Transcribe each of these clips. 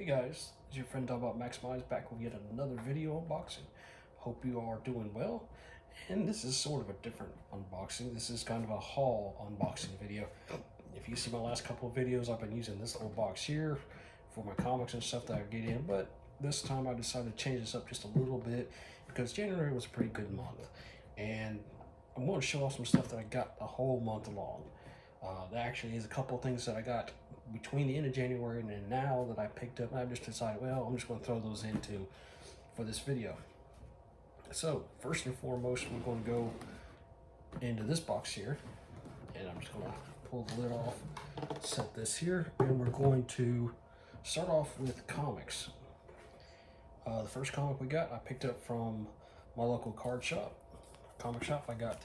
Hey guys, it's your friend Talk About Maximize back with yet another video unboxing. Hope you are doing well. And this is sort of a different unboxing. This is kind of a haul unboxing video. If you see my last couple of videos, I've been using this little box here for my comics and stuff that I get in, but this time I decided to change this up just a little bit because January was a pretty good month. And I'm going to show off some stuff that I got a whole month long. There actually is a couple of things that I got between the end of January and then now that I picked up. I just decided, well, I'm just going to throw those into for this video. So first and foremost, we're going to go into this box here, and I'm just going to pull the lid off, set this here, and we're going to start off with comics. The first comic we got, I picked up from my local comic shop. I got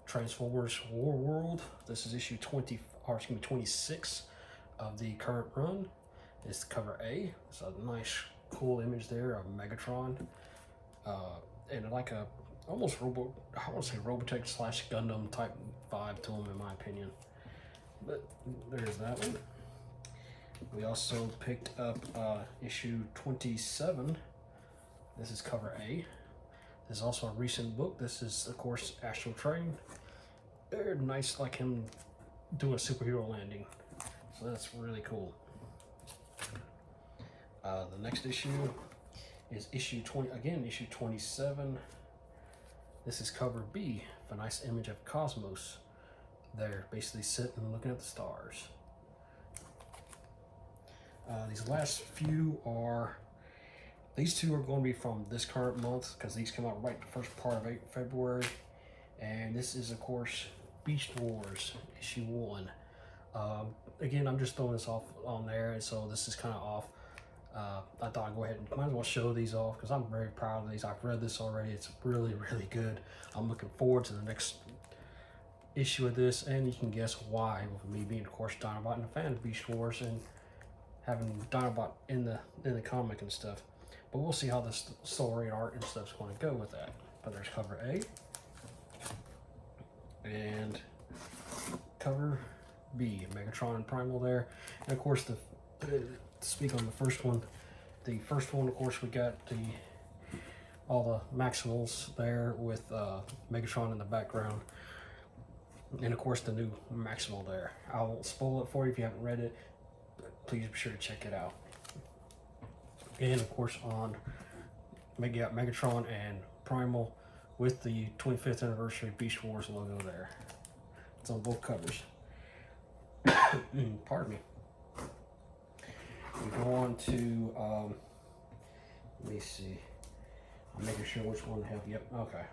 Transformers War World. This is issue 26 of the current run. It's cover A. It's a nice, cool image there of Megatron, and like a almost I want to say Robotech / Gundam type vibe to him, in my opinion. But there's that one. We also picked up issue 27. This is cover A. This is also a recent book. This is, of course, Astral Train. They're nice, like him doing a superhero landing. So that's really cool. The next issue is issue 27. This is cover B, a nice image of Cosmos. There, basically sitting looking at the stars. These last few are, these two are going to be from this current month because these come out right the first part of February. And this is, of course, Beast Wars issue 1. Again, I'm just throwing this off on there, and so this is kind of off. I thought I'd go ahead and might as well show these off because I'm very proud of these. I've read this already. It's really, really good. I'm looking forward to the next issue of this, and you can guess why, with me being, of course, Dinobot and a fan of Beast Wars and having Dinobot in the comic and stuff. But we'll see how this story and art and stuff's going to go with that. But there's cover A and cover B, Megatron and Primal there. And of course, to speak on the first one, of course, we got all the Maximals there with Megatron in the background. And of course, the new Maximal there. I won't spoil it for you if you haven't read it. Please be sure to check it out. And of course, on Megatron and Primal with the 25th anniversary Beast Wars logo there. It's on both covers. Pardon me. We go on to, let me see. I'm making sure which one I have. Yep, okay.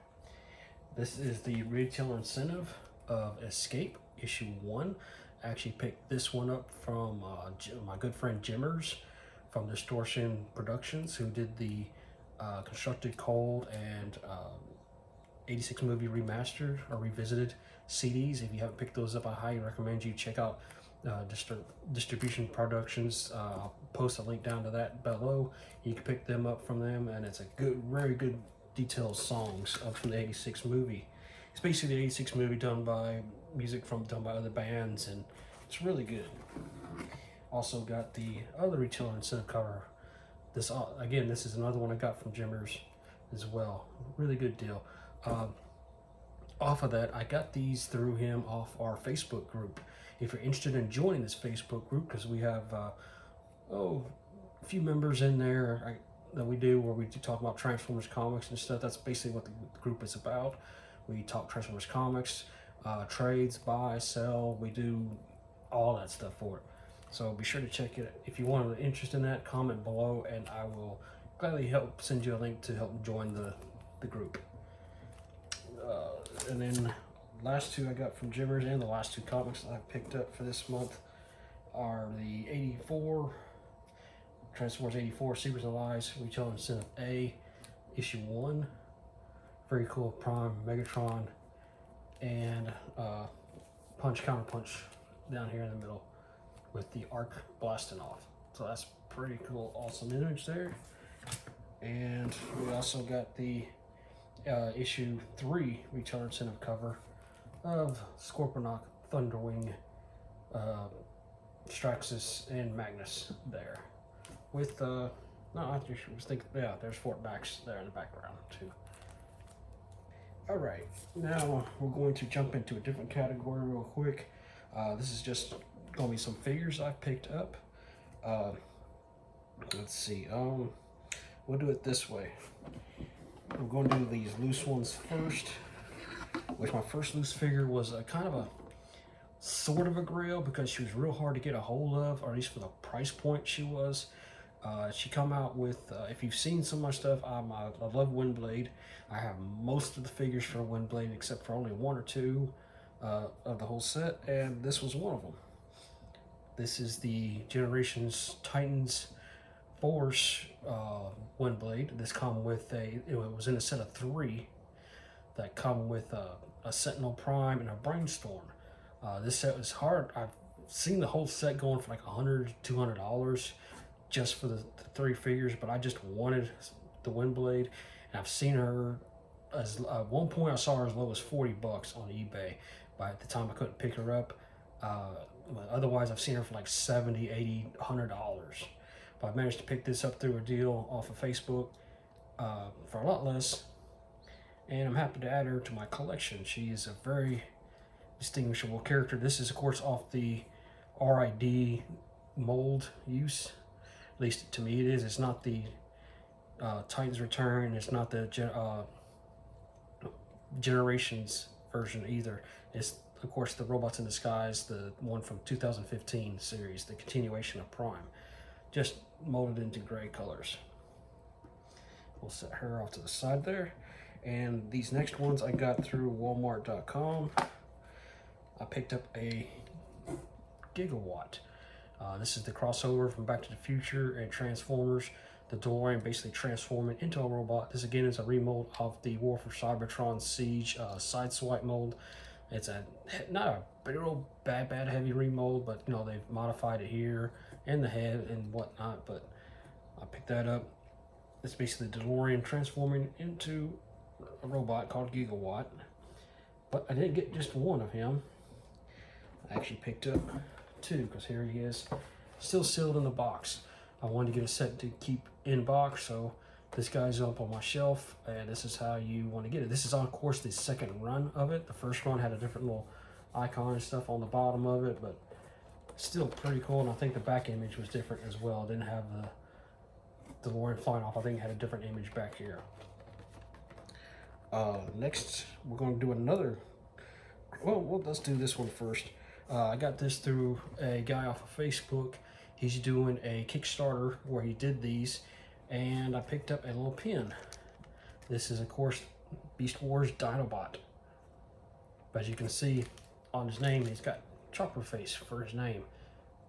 This is the retail incentive of Escape, issue 1. I actually picked this one up from my good friend Jimmers from Distortion Productions, who did the Constructed Cold and 86 movie remastered or revisited CDs. If you haven't picked those up, I highly recommend you check out Distribution Productions. I'll post a link down to that below. You can pick them up from them, and it's a good, very good detailed songs from the 86 movie. It's basically the 86 movie done by music done by other bands, and it's really good. Also got the other retail incentive cover. This again, this is another one I got from Jimmers as well. Really good deal. Off of that, I got these through him off our Facebook group. If you're interested in joining this Facebook group, because we have a few members in there that we do, where we talk about Transformers comics and stuff. That's basically what the group is about. We talk Transformers comics, trades, buy, sell. We do all that stuff for it. So be sure to check it. If you want an interest in that, comment below, and I will gladly help send you a link to help join the group. And then last two I got from Jimmers, and the last two comics that I picked up for this month are the 84 Transformers 84 Secrets and Lies Retail Incentive A, issue 1. Very cool Prime Megatron and Punch Counter Punch down here in the middle with the arc blasting off. So that's pretty cool, awesome image there. And we also got the issue 3 retail incentive cover of Scorponok, Thunderwing, Straxus, and Magnus there. with, no, I just was thinking, yeah, there's Fort Max there in the background too. All right, now we're going to jump into a different category real quick. This is just gonna be some figures I've picked up. Let's see, we'll do it this way. I'm going to do these loose ones first, which my first loose figure was a kind of a sort of a grail because she was real hard to get a hold of, or at least for the price point she was. She come out with, if you've seen some of my stuff, I love Windblade. I have most of the figures for Windblade except for only one or two of the whole set, and this was one of them. This is the Generations Titans Force Windblade. This come with it was in a set of 3 that come with a Sentinel Prime and a Brainstorm. This set was hard. I've seen the whole set going for like $100, $200 just for the 3 figures, but I just wanted the Windblade, and I've seen her as at one point I saw her as low as 40 bucks on eBay, but at the time I couldn't pick her up. Otherwise I've seen her for like 70, 80, $100. But I managed to pick this up through a deal off of Facebook for a lot less, and I'm happy to add her to my collection. She is a very distinguishable character. This is of course off the RID mold use. At least to me it is. It's not the Titans Return. It's not the Generations version either. It's of course the Robots in Disguise, the one from 2015 series, the continuation of Prime, just molded into gray colors. We'll set her off to the side there. And these next ones I got through Walmart.com. I picked up a Gigawatt. This is the crossover from Back to the Future and Transformers. The DeLorean basically transforming into a robot. This again is a remold of the War for Cybertron Siege Sideswipe mold. It's not a real bad heavy remold, but you know they've modified it here and the head and whatnot. But I picked that up. It's basically the DeLorean transforming into a robot called Gigawatt. But I didn't get just one of him. I actually picked up 2 because here he is, still sealed in the box. I wanted to get a set to keep in box, so this guy's up on my shelf, and this is how you want to get it. This is of course the second run of it. The first run had a different little icon and stuff on the bottom of it, but still pretty cool. And I think the back image was different as well. It didn't have the DeLorean flying off. I think it had a different image back here. Next, we're going to do another. Well, let's do this one first. I got this through a guy off of Facebook. He's doing a Kickstarter where he did these, and I picked up a little pin. This is, of course, Beast Wars Dinobot. But as you can see on his name, he's got Chopper Face for his name.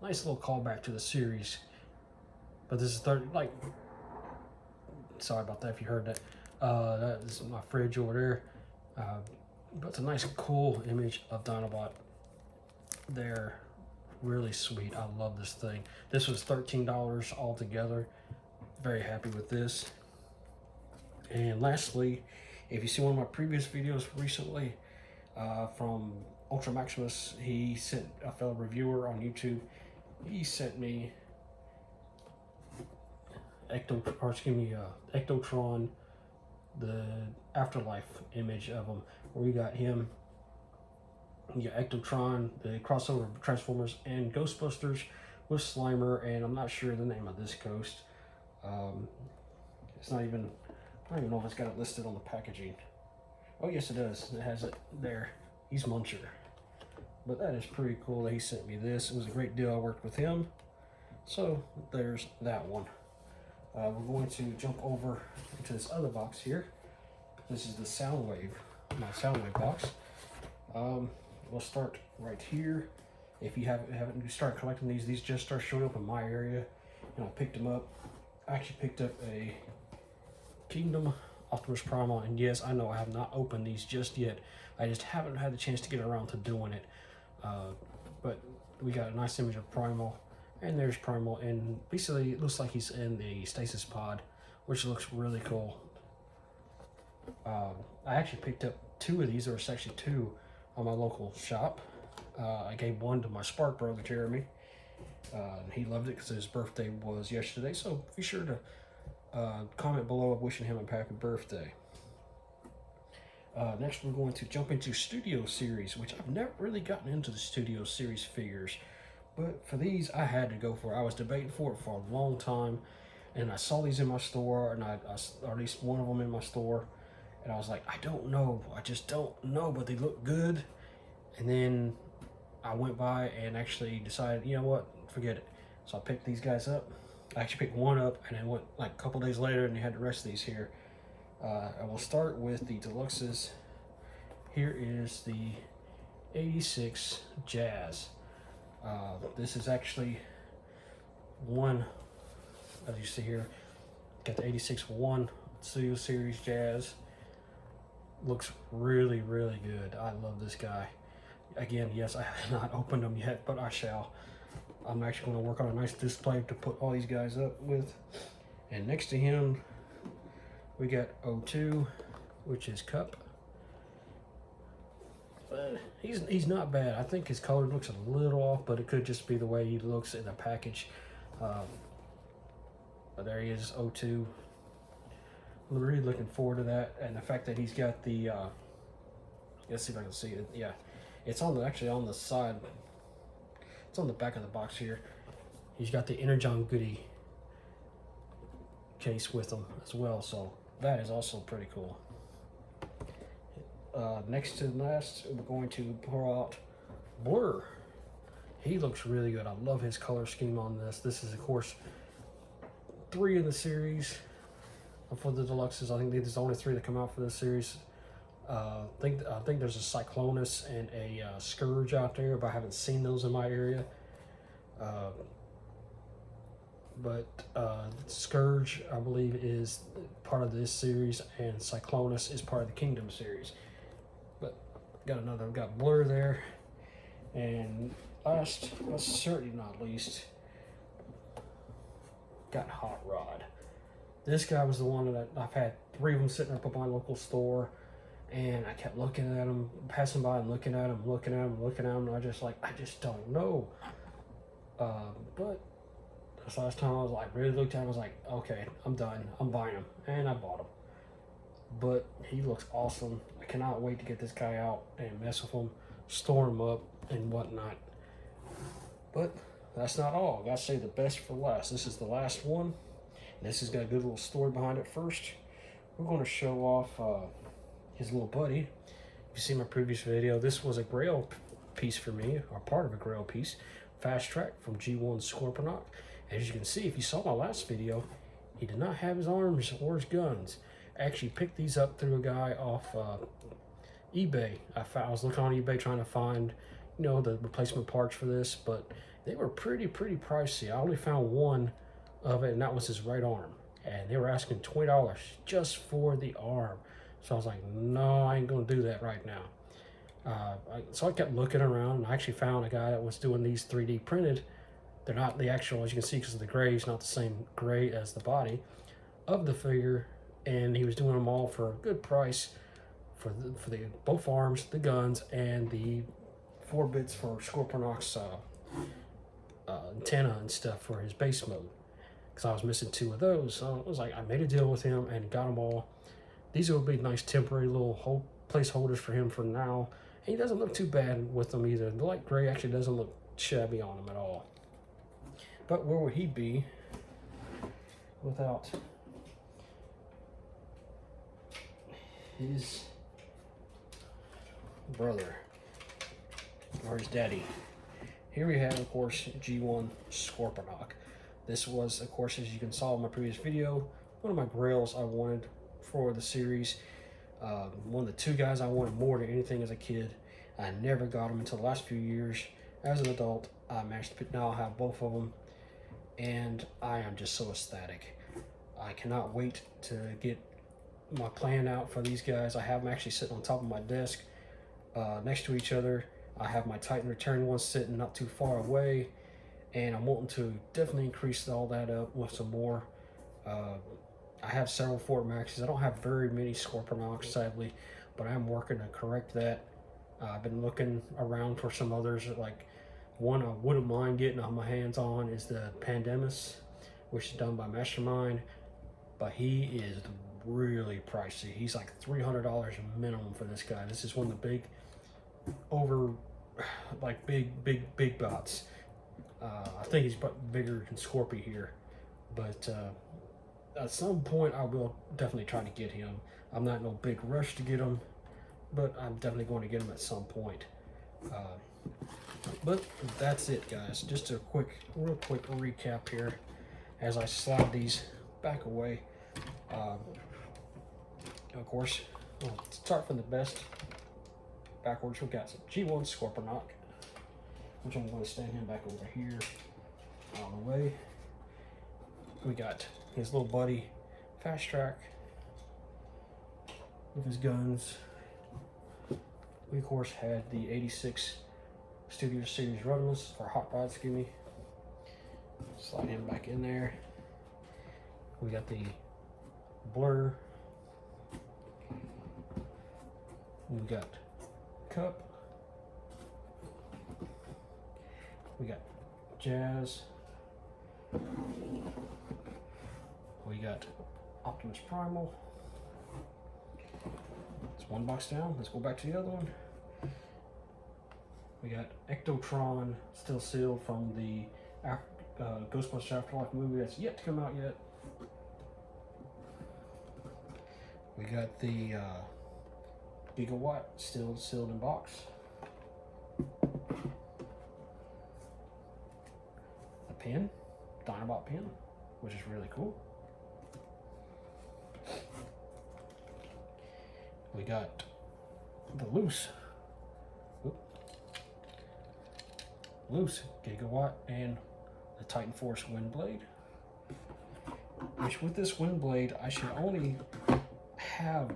Nice little callback to the series. But this is sorry about that if you heard that. That is my fridge over there. But it's a nice, cool image of Dinobot. They're really sweet. I love this thing. This was $13 altogether. Very happy with this. And lastly, if you see one of my previous videos recently from Ultra Maximus, he sent a fellow reviewer on YouTube. He sent me Ectotron, the Afterlife image of him, where we got him. You got Ectotron, the crossover of Transformers and Ghostbusters with Slimer, and I'm not sure the name of this ghost. It's not even, I don't even know if it's got it listed on the packaging. Oh yes it does, it has it there. He's Muncher. But that is pretty cool that he sent me this. It was a great deal. I worked with him. So there's that one. We're going to jump over into this other box here. This is the Soundwave, my Soundwave box. We'll start right here. If you haven't started collecting these just start showing up in my area. And I picked them up. I actually picked up a Kingdom Optimus Primal, and yes, I know I have not opened these just yet. I just haven't had the chance to get around to doing it. But we got a nice image of Primal, and there's Primal, and basically it looks like he's in the stasis pod, which looks really cool. I actually picked up 2 of these. There was actually 2 on my local shop. I gave one to my Spark brother Jeremy, He loved it because his birthday was yesterday, so be sure to comment below wishing him a happy birthday. Next, we're going to jump into Studio Series, which I've never really gotten into the Studio Series figures. But for these, I had to go for it. I was debating for it for a long time, and I saw these in my store, and or at least one of them in my store, and I was like, I don't know. I just don't know, but they look good. And then I went by and actually decided, you know what, forget it. So I picked these guys up. I actually picked one up, and then went like a couple days later, and they had the rest of these here. I will start with the deluxes. Here is the 86 Jazz. This is actually one, as you see here, got the 86-1 Studio Series Jazz. Looks really, really good. I love this guy. Again, yes, I have not opened them yet, but I shall. I'm actually going to work on a nice display to put all these guys up with. And next to him, we got 02, which is Cup. But he's not bad. I think his color looks a little off, but it could just be the way he looks in the package. But there he is, 02. I'm really looking forward to that, and the fact that he's got the. Let's see if I can see it. Yeah, it's on actually on the side. It's on the back of the box here. He's got the Energon Goody case with him as well, so that is also pretty cool. Next to last, we're going to pour out Blur. He looks really good. I love his color scheme on this. This is, of course, 3 in the series for the deluxes. I think there's only 3 that come out for this series. I think there's a Cyclonus and a Scourge out there, but I haven't seen those in my area. But Scourge, I believe, is part of this series, and Cyclonus is part of the Kingdom series. But got Blur there, and last but certainly not least, got Hot Rod. This guy was the one that I've had 3 of them sitting up at my local store, and I kept looking at them, passing by and looking at them, and I just don't know. But this last time I was like, really looked at him, I was like, okay, I'm done. I'm buying him, and I bought him. But he looks awesome. I cannot wait to get this guy out and mess with him, store him up, and whatnot. But that's not all. I gotta say the best for last. This is the last one. This has got a good little story behind it. First, we're going to show off his little buddy. If you see my previous video, this was a Grail piece for me, or part of a Grail piece. Fast Track from G1 Scorponok. As you can see, if you saw my last video, he did not have his arms or his guns. I actually picked these up through a guy off eBay. I was looking on eBay trying to find, you know, the replacement parts for this, but they were pretty pricey. I only found one of it, and that was his right arm. And they were asking $20 just for the arm. So I was like, no, I ain't gonna do that right now. So I kept looking around, and I actually found a guy that was doing these 3D printed. They're not the actual, as you can see, because of the gray, it's not the same gray as the body of the figure. And he was doing them all for a good price for the both arms, the guns, and the 4 bits for Scorponok's antenna and stuff for his base mode. Because I was missing 2 of those, so I was like, I made a deal with him and got them all. These would be nice temporary little placeholders for him for now. And he doesn't look too bad with them either. The light gray actually doesn't look shabby on him at all. But where would he be without his brother or his daddy? Here we have, of course, G1 Scorponok. This was, of course, as you can saw in my previous video, one of my grails I wanted for the series. One of the 2 guys I wanted more than anything as a kid. I never got them until the last few years. As an adult, I managed to now have both of them, and I am just so ecstatic. I cannot wait to get my plan out for these guys. I have them actually sitting on top of my desk next to each other. I have my Titan Return one sitting not too far away, and I'm wanting to definitely increase all that up with some more. I have several Fort Maxes. I don't have very many Scorponoks, sadly, but I'm working to correct that. I've been looking around for some others, like One I wouldn't mind getting my hands on is the Pandemus, which is done by Mastermind, but he is really pricey. He's like $300 minimum for this guy. This is one of the big, big bots. I think he's bigger than Scorpy here, but at some point I will definitely try to get him. I'm not in no big rush to get him, but I'm definitely going to get him at some point. But that's it, guys. Just a real quick recap here as I slide these back away. Of course, we'll start from the best backwards. We've got some G1 Scorponok, which I'm going to stand him back over here out of the way. We got his little buddy Fast Track with his guns. We of course had the 86 Studio Series Rodimus for Hot Rods, slide him back in there. We got the Blur. We got Cup. We got Jazz. We got Optimus Primal. It's one box down. Let's go back to the other one. We got Ectotron, still sealed from the Ghostbusters Afterlife movie that's yet to come out yet. We got the Gigawatt, still sealed in box. A pin, Dinobot pin, which is really cool. We got the Loose Gigawatt and the Titan Force Windblade. Which with this Windblade, I should only have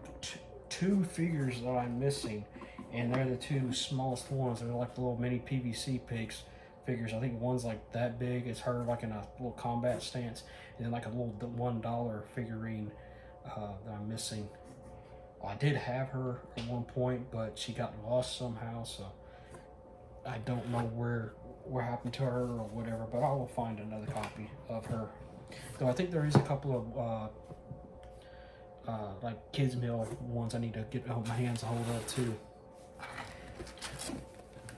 two figures that I'm missing, and they're the two smallest ones. They're like the little mini PVC pigs figures. I think one's like that big. It's her like in a little combat stance, and then like a little $1 figurine that I'm missing. I did have her at one point, but she got lost somehow, so I don't know what happened to her or whatever, but I will find another copy of her. Though I think there is a couple of like kids meal ones I need to get my hands a hold of too.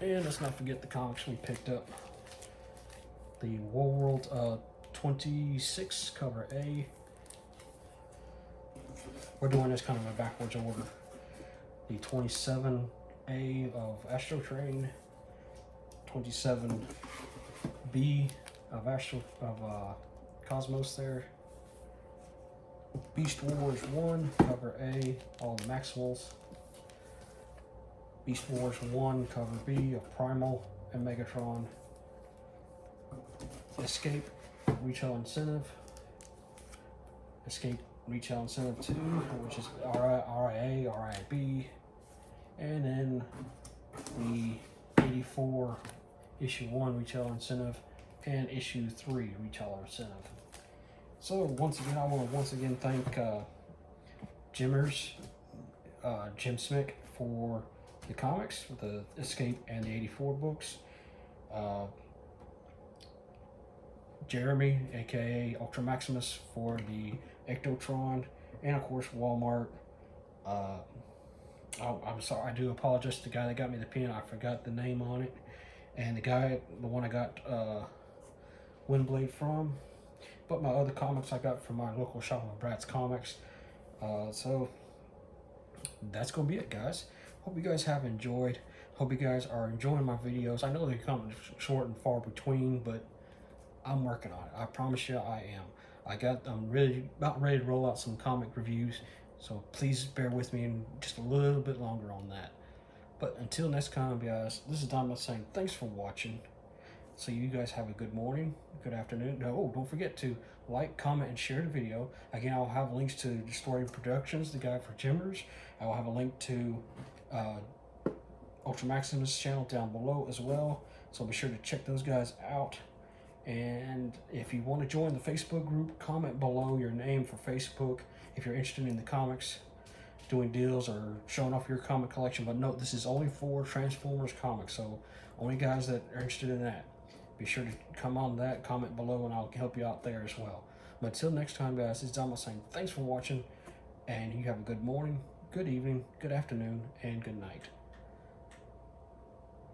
And let's not forget the comics we picked up. The Warworld 26 cover A. We're doing this kind of a backwards order. The 27A of Astro Train, 27B of Cosmos there. Beast Wars 1, cover A, all the Maximals. Beast Wars 1, cover B of Primal and Megatron. Escape, Retail Incentive. Escape, Retail Incentive 2, which is RIA, RIB. And then the 84 issue 1 Retail Incentive and issue 3 Retail Incentive. So once again, I want to thank Jimmers, Jim Smick, for the comics, the Escape and the 84 books. Jeremy, aka Ultra Maximus, for the Ectotron, and of course Walmart. I'm sorry, I do apologize to the guy that got me the pin. I forgot the name on it, and the one I got Windblade from. But my other comics I got from my local shop of Bratz Comics. So that's gonna be it, guys. Hope you guys have enjoyed. Hope you guys are enjoying my videos. I know they're coming short and far between, but I'm working on it. I promise you I am. I'm really about ready to roll out some comic reviews, so please bear with me and just a little bit longer on that. But until next time, guys, this is Dominic saying thanks for watching. So you guys have a good morning, good afternoon. Oh, don't forget to like, comment, and share the video. Again, I'll have links to Distorting Productions, the guy for Jimmers. I will have a link to Ultra Maximus' channel down below as well. So be sure to check those guys out. And if you want to join the Facebook group, comment below your name for Facebook if you're interested in the comics, doing deals or showing off your comic collection. But note, this is only for Transformers comics, so Only guys that are interested in that. Be sure to come on that, comment below, and I'll help you out there as well. But until next time, guys, it's Donald saying thanks for watching, and you have a good morning, good evening, good afternoon, and good night.